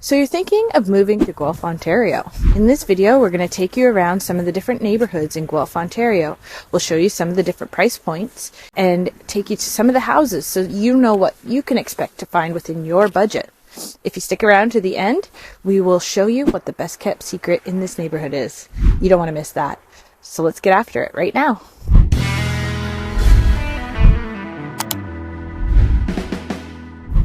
So you're thinking of moving to Guelph, Ontario. In this video, we're going to take you around some of the different neighborhoods in Guelph, Ontario. We'll show you some of the different price points and take you to some of the houses so you know what you can expect to find within your budget. If you stick around to the end, we will show you what the best kept secret in this neighborhood is. You don't want to miss that. So let's get after it right now.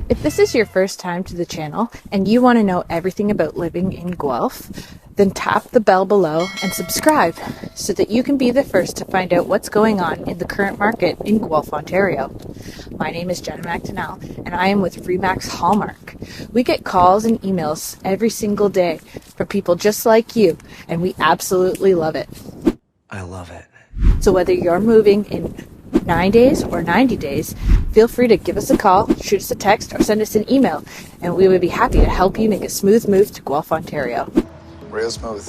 If this is your first time to the channel and you want to know everything about living in Guelph, then tap the bell below and subscribe so that you can be the first to find out what's going on in the current market in Guelph, Ontario. My name is Jenna McDonnell and I am with Remax Hallmark. We get calls and emails every single day from people just like you, and we absolutely love it. I love it. So whether you're moving in 9 days or 90 days, feel free to give us a call, shoot us a text, or send us an email, and we would be happy to help you make a smooth move to Guelph, Ontario. Real smooth.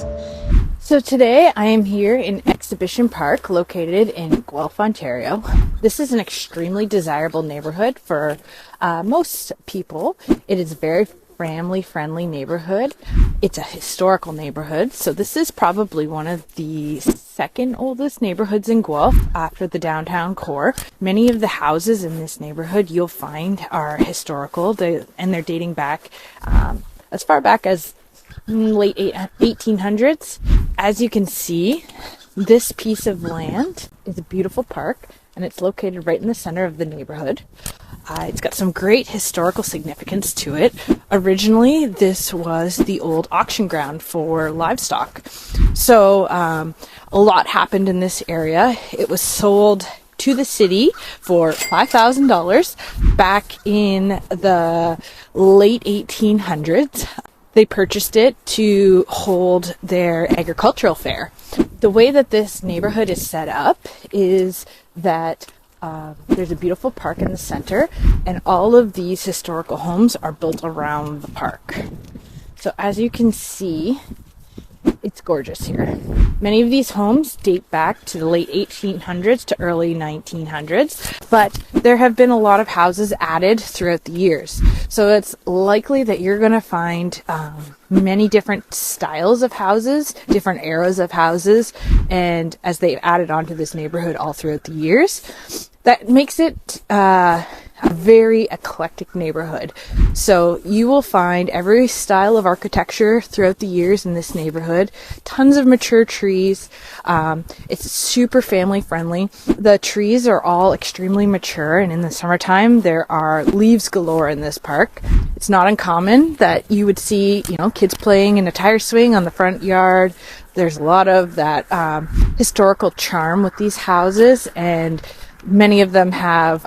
So today I am here in Exhibition Park, located in Guelph, Ontario. This is an extremely desirable neighborhood for most people. It is a very family-friendly neighborhood. It's a historical neighborhood, so this is probably one of the second oldest neighborhoods in Guelph after the downtown core. Many of the houses in this neighborhood you'll find are historical, and they're dating back as far back as late 1800s. As you can see, this piece of land is a beautiful park, and it's located right in the center of the neighborhood. It's got some great historical significance to it. Originally, this was the old auction ground for livestock. So a lot happened in this area. It was sold to the city for $5,000 back in the late 1800s. They purchased it to hold their agricultural fair. The way that this neighborhood is set up is that there's a beautiful park in the center, and all of these historical homes are built around the park. So as you can see, it's gorgeous here. Many of these homes date back to the late 1800s to early 1900s, but there have been a lot of houses added throughout the years. So it's likely that you're going to find many different styles of houses, different eras of houses, and as they've added onto this neighborhood all throughout the years, that makes it a very eclectic neighborhood. So you will find every style of architecture throughout the years in this neighborhood. Tons of mature trees. It's super family friendly. The trees are all extremely mature, and in the summertime there are leaves galore in this park. It's not uncommon that you would see, kids playing in a tire swing on the front yard. There's a lot of that historical charm with these houses, and many of them have,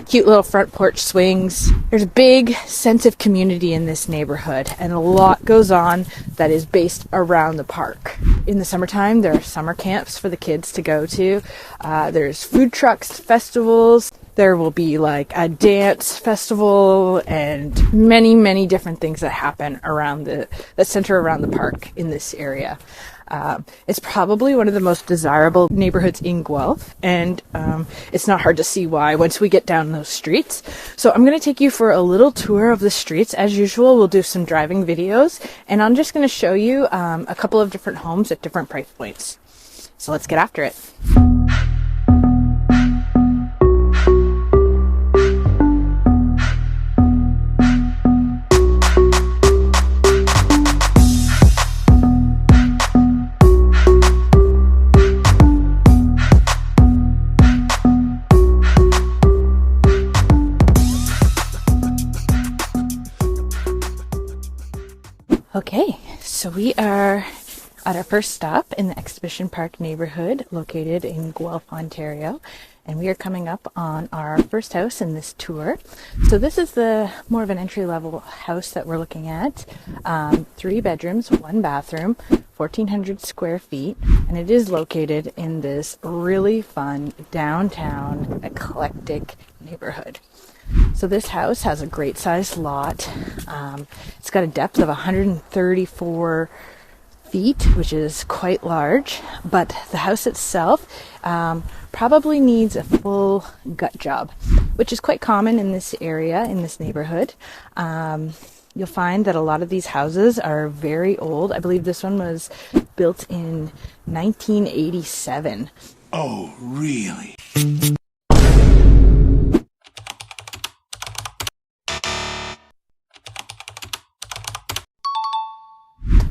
cute little front porch swings. There's a big sense of community in this neighborhood, and a lot goes on that is based around the park. In the summertime, there are summer camps for the kids to go to. There's food trucks, festivals. There will be like a dance festival and many, many different things that happen around that center around the park in this area. It's probably one of the most desirable neighborhoods in Guelph, and it's not hard to see why once we get down those streets. So I'm going to take you for a little tour of the streets. As usual, we'll do some driving videos, and I'm just going to show you a couple of different homes at different price points. So let's get after it. Okay, so we are at our first stop in the Exhibition Park neighborhood located in Guelph, Ontario, and we are coming up on our first house in this tour. So this is the more of an entry-level house that we're looking at. 3 bedrooms, 1 bathroom, 1,400 square feet, and it is located in this really fun downtown eclectic neighborhood. So this house has a great sized lot. It's got a depth of 134 feet, which is quite large, but the house itself probably needs a full gut job, which is quite common in this area, in this neighborhood. you'll find that a lot of these houses are very old. I believe this one was built in 1987. Oh, really?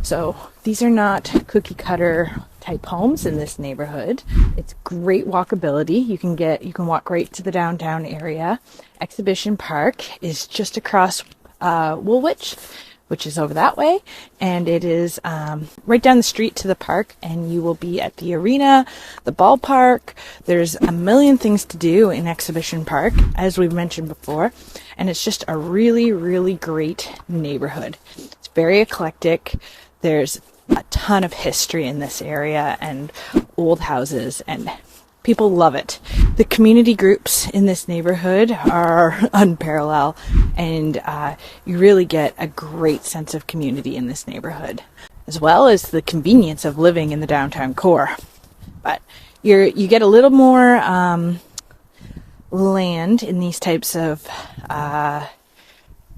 So these are not cookie cutter type homes in this neighborhood. It's great walkability. You can walk right to the downtown area. Exhibition Park is just across Woolwich, which is over that way, and it is right down the street to the park, and you will be at the arena, the ballpark. There's a million things to do in Exhibition Park, as we've mentioned before, and it's just a really, really great neighborhood. It's very eclectic. There's a ton of history in this area and old houses, and people love it. The community groups in this neighborhood are unparalleled, and you really get a great sense of community in this neighborhood, as well as the convenience of living in the downtown core. But you get a little more land in these types of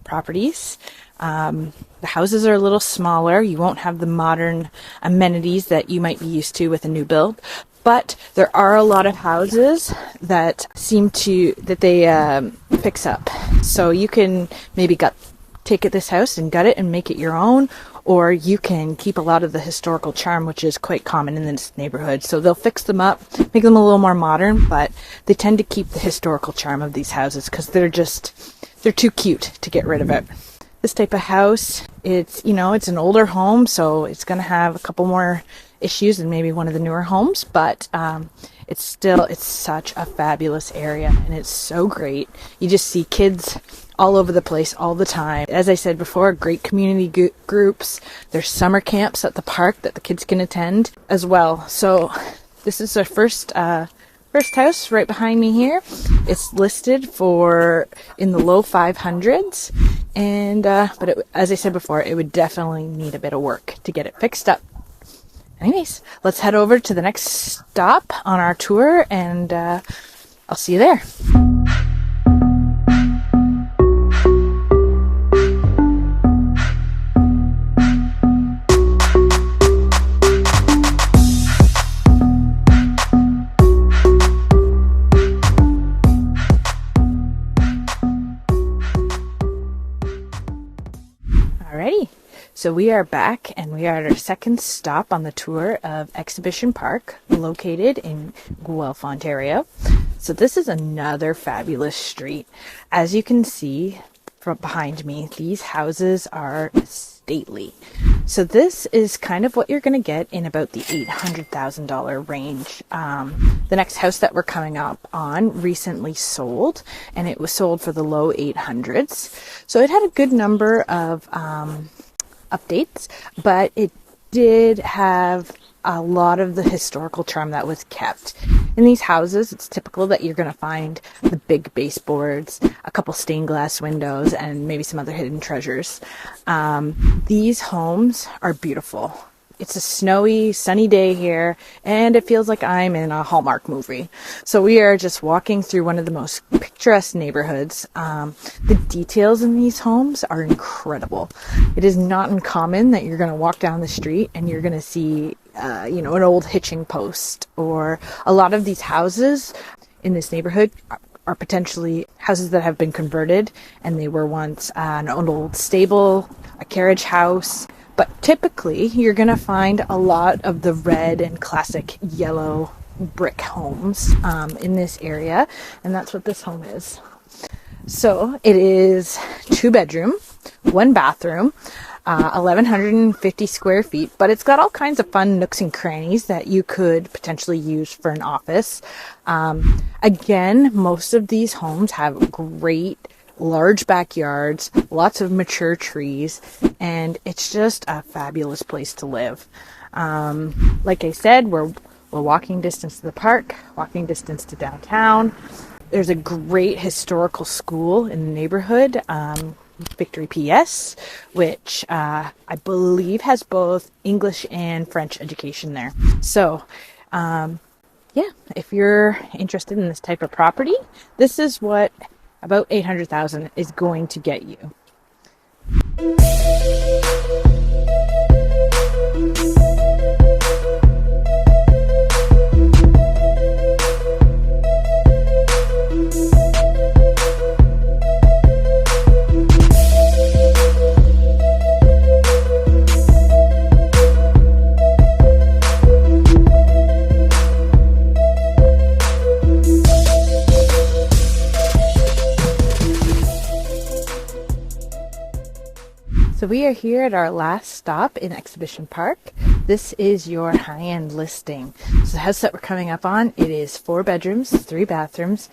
properties. The houses are a little smaller. You won't have the modern amenities that you might be used to with a new build, but there are a lot of houses that they fix up. So you can maybe take this house and gut it and make it your own, or you can keep a lot of the historical charm, which is quite common in this neighborhood. So they'll fix them up, make them a little more modern, but they tend to keep the historical charm of these houses because they're too cute to get rid of it. This type of house, it's an older home, so it's going to have a couple more issues than maybe one of the newer homes, but it's such a fabulous area, and it's so great. You just see kids all over the place all the time. As I said before, great community groups. There's summer camps at the park that the kids can attend as well. So this is our first house right behind me here. It's listed in the low 500s, and as I said before, it would definitely need a bit of work to get it fixed up. Anyways, let's head over to the next stop on our tour, and I'll see you there. Alrighty, so we are back, and we are at our second stop on the tour of Exhibition Park, located in Guelph, Ontario. So this is another fabulous street. As you can see from behind me, these houses are stately. So this is kind of what you're going to get in about the $800,000 range. The next house that we're coming up on recently sold, and it was sold for the low 800s. So it had a good number of updates, but it did have a lot of the historical charm that was kept. In these houses, it's typical that you're going to find the big baseboards, a couple stained glass windows, and maybe some other hidden treasures. These homes are beautiful. It's a snowy, sunny day here, and it feels like I'm in a Hallmark movie. So we are just walking through one of the most picturesque neighborhoods. The details in these homes are incredible. It is not uncommon that you're going to walk down the street and you're going to see, an old hitching post, or a lot of these houses in this neighborhood are potentially houses that have been converted, and they were once an old stable, a carriage house. But typically, you're going to find a lot of the red and classic yellow brick homes in this area, and that's what this home is. So it is 2-bedroom, 1 bathroom, 1,150 square feet, but it's got all kinds of fun nooks and crannies that you could potentially use for an office. Again, most of these homes have great large backyards, lots of mature trees, and it's just a fabulous place to live. Like I said, we're walking distance to the park, walking distance to downtown. There's a great historical school in the neighborhood, Victory PS, which I believe has both English and French education there. So, if you're interested in this type of property, this is what about $800,000 is going to get you. So we are here at our last stop in Exhibition Park. This is your high-end listing. So the house that we're coming up on, it is 4 bedrooms, 3 bathrooms,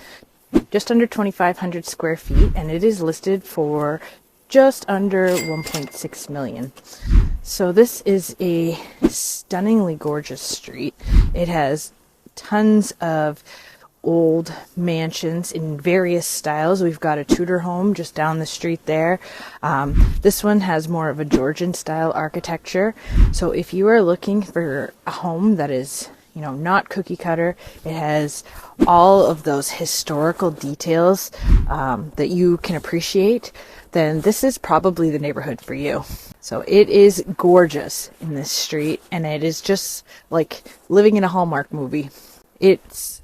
just under 2,500 square feet, and it is listed for just under 1.6 million. So this is a stunningly gorgeous street. It has tons of old mansions in various styles. We've got a Tudor home just down the street there. This one has more of a Georgian style architecture. So if you are looking for a home that is, not cookie cutter, it has all of those historical details that you can appreciate, then this is probably the neighborhood for you. So it is gorgeous in this street, and it is just like living in a Hallmark movie. It's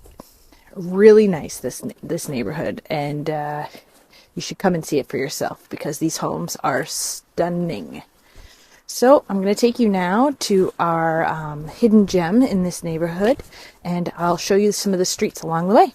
really nice, this neighborhood, and you should come and see it for yourself because these homes are stunning. So I'm going to take you now to our hidden gem in this neighborhood, and I'll show you some of the streets along the way.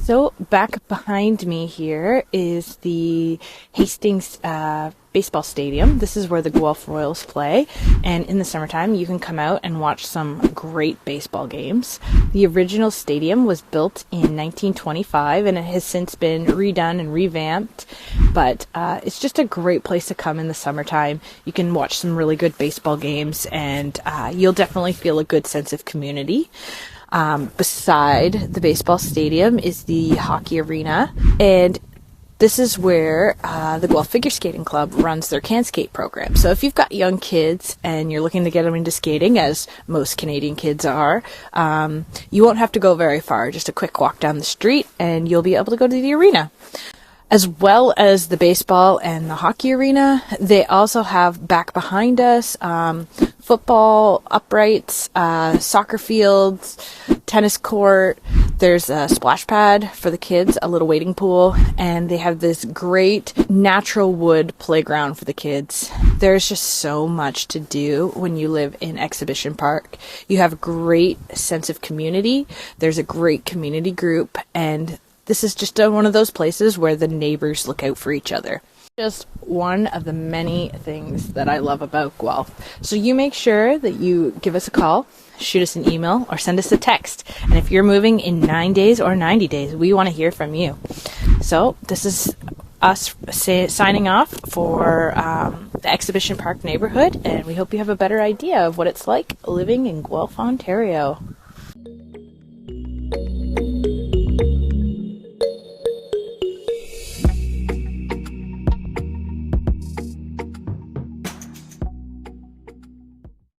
So back behind me here is the Hastings baseball stadium. This is where the Guelph Royals play, and in the summertime you can come out and watch some great baseball games. The original stadium was built in 1925 and it has since been redone and revamped, but it's just a great place to come in the summertime. You can watch some really good baseball games, and you'll definitely feel a good sense of community. Beside the baseball stadium is the hockey arena, and this is where the Guelph Figure Skating Club runs their Can Skate program. So if you've got young kids and you're looking to get them into skating, as most Canadian kids are, you won't have to go very far. Just a quick walk down the street and you'll be able to go to the arena. As well as the baseball and the hockey arena, they also have back behind us football uprights, soccer fields, tennis court. There's a splash pad for the kids, a little wading pool, and they have this great natural wood playground for the kids. There's just so much to do when you live in Exhibition Park. You have a great sense of community. There's a great community group, and this is just one of those places where the neighbors look out for each other. Just one of the many things that I love about Guelph. So you make sure that you give us a call, shoot us an email, or send us a text. And if you're moving in 9 days or 90 days, we want to hear from you. So this is us signing off for the Exhibition Park neighborhood, and we hope you have a better idea of what it's like living in Guelph, Ontario.